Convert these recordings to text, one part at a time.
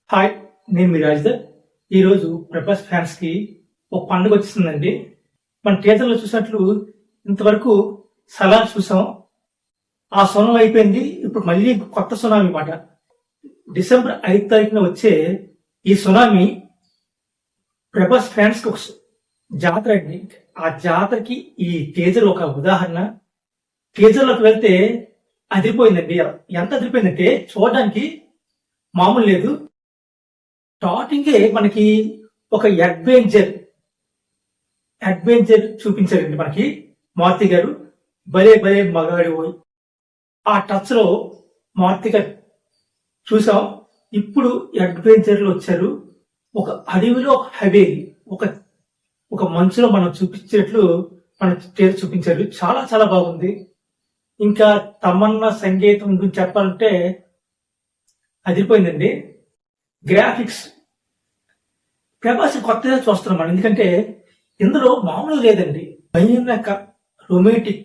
Hi, నేను మీ రాజధర్. ఈరోజు Prabhas fans కి ఒక పండుగ వచ్చిస్తుందండి. మన థియేటర్లో చూసినట్లు ఇంతవరకు సలార్ చూసాం. ఆ సునామీ అయిపోయింది. ఇప్పుడు మళ్ళీ కొత్త సునామీ మాట. డిసెంబర్ 5 తారీఖున వచ్చే ఈ సునామీ ప్రభాస్ ఫ్యాన్స్ కి ఒక జాతర అండి. ఆ జాతరకి ఈ టీజర్ ఒక ఉదాహరణ. టీజర్లోకి వెళ్తే అదిరిపోయిందండి. ఎంత అదిరిపోయిందంటే చూడడానికి మామూలు లేదు. స్టార్టింగే మనకి ఒక అడ్వెంచర్ చూపించారండి మనకి మారుతి గారు. భలే భలే మగాడి పోయి ఆ టచ్ లో మారుతి గారు చూసాం. ఇప్పుడు అడ్వెంచర్లు వచ్చారు. ఒక అడవిలో ఒక హవేలీ, ఒక ఒక మంచులో మనం చూపించేట్లు మన చూపించారు. చాలా చాలా బాగుంది. ఇంకా తమన్నా సంగీతం గురించి చెప్పాలంటే అదిరిపోయిందండి. గ్రాఫిక్స్ ప్రభాస్ కొత్తగా చూస్తున్నాం మనం. ఎందుకంటే ఇందులో మామూలు లేదండి. భయానక రొమాంటిక్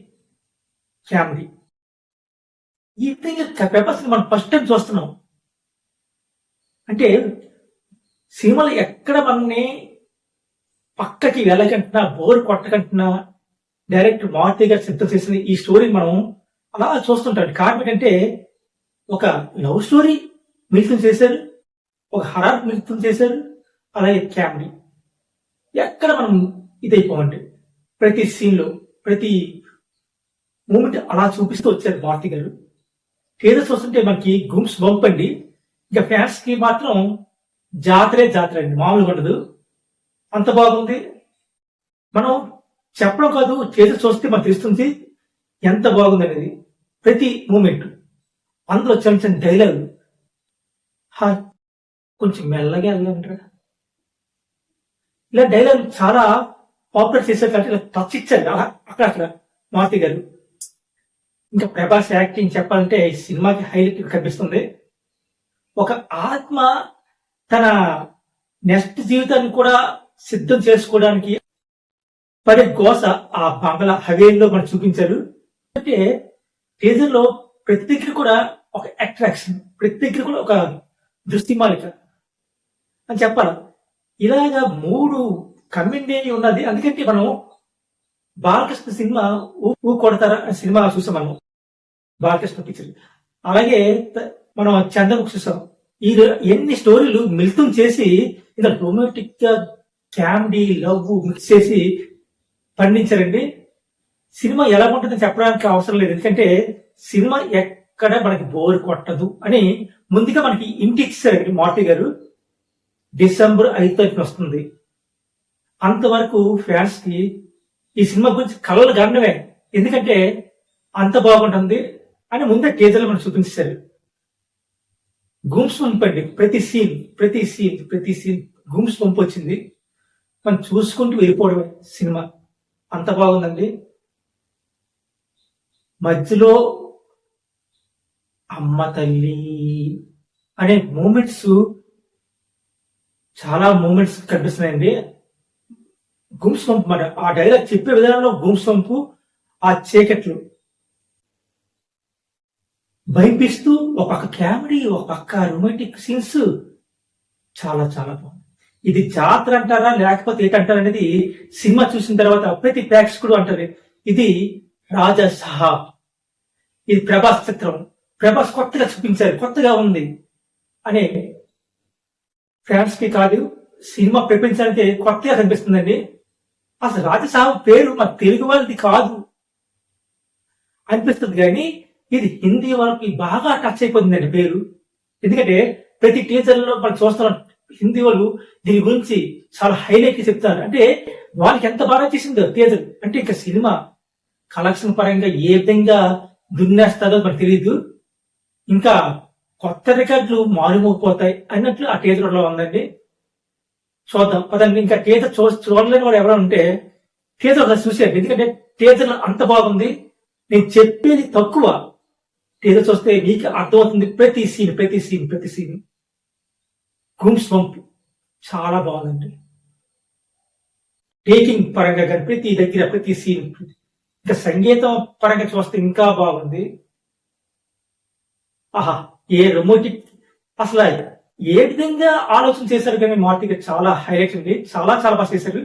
ఫ్యామిలీ. ఈ విధంగా ప్రభాస్ మనం ఫస్ట్ టైం చూస్తున్నాం. అంటే సినిమాలు ఎక్కడ మనని పక్కకి వెళ్ళకంటున్నా, బోర్ కొట్టకంటున్నా డైరెక్ట్ మారుతి గారు సిద్ధం చేసిన ఈ స్టోరీని మనం అలా చూస్తుంటాం. కారణం ఏంటంటే ఒక లవ్ స్టోరీ మిళితం చేశారు, ఒక హరార్ మిళితం చేశారు, అలాగే కామెడీ. ఎక్కడ మనం ఇదైపోమండి. ప్రతి సీన్ లో ప్రతి మూమెంట్ అలా చూపిస్తూ వచ్చారు మారుతి గారు. టీజర్ చూస్తుంటే మనకి గూమ్స్ బంప్ అండి. ఇంకా ఫ్యాన్స్ కి మాత్రం జాతరే జాతర అండి, మామూలుగా ఉండదు. అంత బాగుంది. మనం చెప్పడం కాదు, టీజర్ చూస్తే మనకు తెలుస్తుంది ఎంత బాగుంది అనేది. ప్రతి మూమెంట్ అందులో చిన్న చిన్న డైలాగ్. హాయ్, కొంచెం మెల్లగా వెళ్ళంటారా, ఇలా డైలాగ్ చాలా పాపులర్ చేశారు. ఇలా టచ్ ఇచ్చారు అక్కడ మారుతి గారు. ఇంకా ప్రభాస్ యాక్టింగ్ చెప్పాలంటే ఈ సినిమాకి హైలైట్ కనిపిస్తుంది. ఒక ఆత్మ తన నెక్స్ట్ జీవితాన్ని కూడా సిద్ధం చేసుకోవడానికి పడే గోస ఆ బంగళ హవేలీలో మనం చూపించారు. అంటే టీజర్ లో ప్రతి దగ్గర కూడా ఒక అట్రాక్షన్, ప్రతి దగ్గర కూడా ఒక దృష్టిమాలిక అని చెప్పాలి. ఇలాగా 3 కమెండేజ్ ఉన్నది. అందుకంటే మనం బాలకృష్ణ సినిమా ఊ కొడతారా సినిమా చూసాం మనం, బాలకృష్ణ పిక్చర్. అలాగే మనం చంద్రముఖి చూసాం. ఈ ఎన్ని స్టోరీలు మిళితం చేసి ఇలా రొమాంటిక్ గా కామెడీ లవ్ మిక్స్ చేసి పండించారండి. సినిమా ఎలా ఉంటుందని చెప్పడానికి అవసరం లేదు. ఎందుకంటే సినిమా ఎక్కడ మనకి బోర్ కొట్టదు అని ముందుగా మనకి ఇంటి ఇచ్చారండి మారుతి గారు. డిసెంబర్ 5 తారీఖున వస్తుంది. అంతవరకు ఫ్యాన్స్ కి ఈ సినిమా గురించి కలలు గండమే. ఎందుకంటే అంత బాగుంటుంది అని ముందే టీజర్లు మనం చూపించారు. గూమ్స్ పంపండి. ప్రతి సీన్ గూమ్స్ పంపు వచ్చింది. మనం చూసుకుంటూ వెళ్ళిపోవడమే సినిమా. అంత బాగుందండి. మధ్యలో అమ్మ తల్లి అనే మూమెంట్స్, చాలా మూమెంట్స్ కనిపిస్తున్నాయండి. గూమ్స్ పంపు మాట. ఆ డైలాగ్ చెప్పే విధానంలో గూమ్స్ పంపు, ఆ చీకట్లు భయపిస్తూ ఒక పక్క కామెడీ, ఒక పక్క రొమాంటిక్ సీన్స్ చాలా చాలా బాగుంది. ఇది జాతర అంటారా లేకపోతే ఏంటంటారా అనేది సినిమా చూసిన తర్వాత ప్రతి ప్రేక్షకుడు అంటారు ఇది రాజా సాహబ్, ఇది ప్రభాస్ చిత్రం, ప్రభాస్ కొత్తగా చూపించారు, కొత్తగా ఉంది అనే ఫ్యాన్స్ కి కాదు, సినిమా ప్రపంచానికి కొత్తగా కనిపిస్తుందండి. అసలు రాజసాహబ్ పేరు మన తెలుగు వాళ్ళది కాదు అనిపిస్తుంది, కానీ ఇది హిందీ వాళ్ళకి బాగా టచ్ అయిపోతుందండి పేరు. ఎందుకంటే ప్రతి టీచర్లో మనం చూస్తున్నాం హిందీ వాళ్ళు దీని గురించి చాలా హైలైట్ చెప్తారు. అంటే వాళ్ళకి ఎంత బాగా చేసిందో టీచర్. అంటే ఇంకా సినిమా కలెక్షన్ పరంగా ఏ విధంగా దున్నేస్తారో మనకు తెలియదు. ఇంకా కొత్త రికార్డులు మారుమోగిపోతాయి అన్నట్లు ఆ టీజర్ లో ఉందండి. చూద్దాం పదండి. ఇంకా టీజర్ చూడలేని వాడు ఎవరైనా ఉంటే టీజర్ చూసేయండి. ఎందుకంటే టీజర్ అంత బాగుంది. నేను చెప్పేది తక్కువ, టీజర్ చూస్తే మీకు అర్థమవుతుంది. ప్రతి సీన్ గూమ్స్ పంప్ చాలా బాగుందండి. టేకింగ్ పరంగా కానీ ప్రతి దగ్గర ప్రతి సీన్, ఇంకా సంగీతం పరంగా చూస్తే ఇంకా బాగుంది. ఆహా, ఏ రొమాంటిక్ అసలు ఏ విధంగా ఆలోచన చేశారు కానీ మారుతి గారు చాలా హైలైట్ అండి. చాలా చాలా బాగా చేశారు.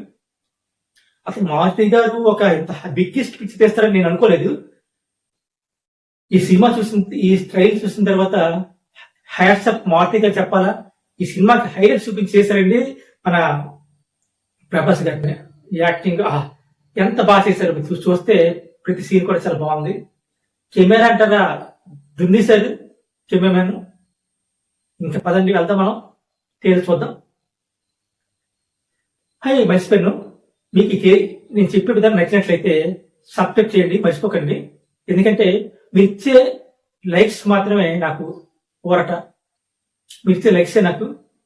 అసలు మారుతి గారు ఒక ఇంత బిగ్గెస్ట్ పిక్చర్ తీస్తారని నేను అనుకోలేదు. ఈ సినిమా చూసిన ఈ ట్రైలర్ చూసిన తర్వాత హ్యాట్స్ ఆఫ్ మారుతి గారు చెప్పాలా. ఈ సినిమాకి హైలైట్ చూపించి చేశారండి మన ప్రభాస్ గారిని. యాక్టింగ్ ఎంత బాగా చేశారు. చూస్తే ప్రతి సీన్ కూడా చాలా బాగుంది. కెమెరా అంటారా దున్నేశారు కెమెరామెన్. ఇంకా పదండి వెళ్దాం, మనం తేలి చూద్దాం. మర్చిపోయాను, మీకు నేను చెప్పే విధానం నచ్చినట్లయితే సబ్స్క్రైబ్ చేయండి, మర్చిపోకండి. ఎందుకంటే మీరు ఇచ్చే లైక్స్ మాత్రమే నాకు ఊరట. మీరు ఇచ్చే లైక్సే నాకు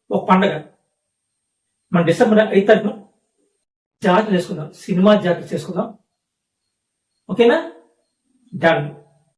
ఒక పండగ. మన డిసెంబర్ 5 తారీఖున జాతర చేసుకుందాం, సినిమా జాతర చేసుకుందాం. ఓకేనా? డన్.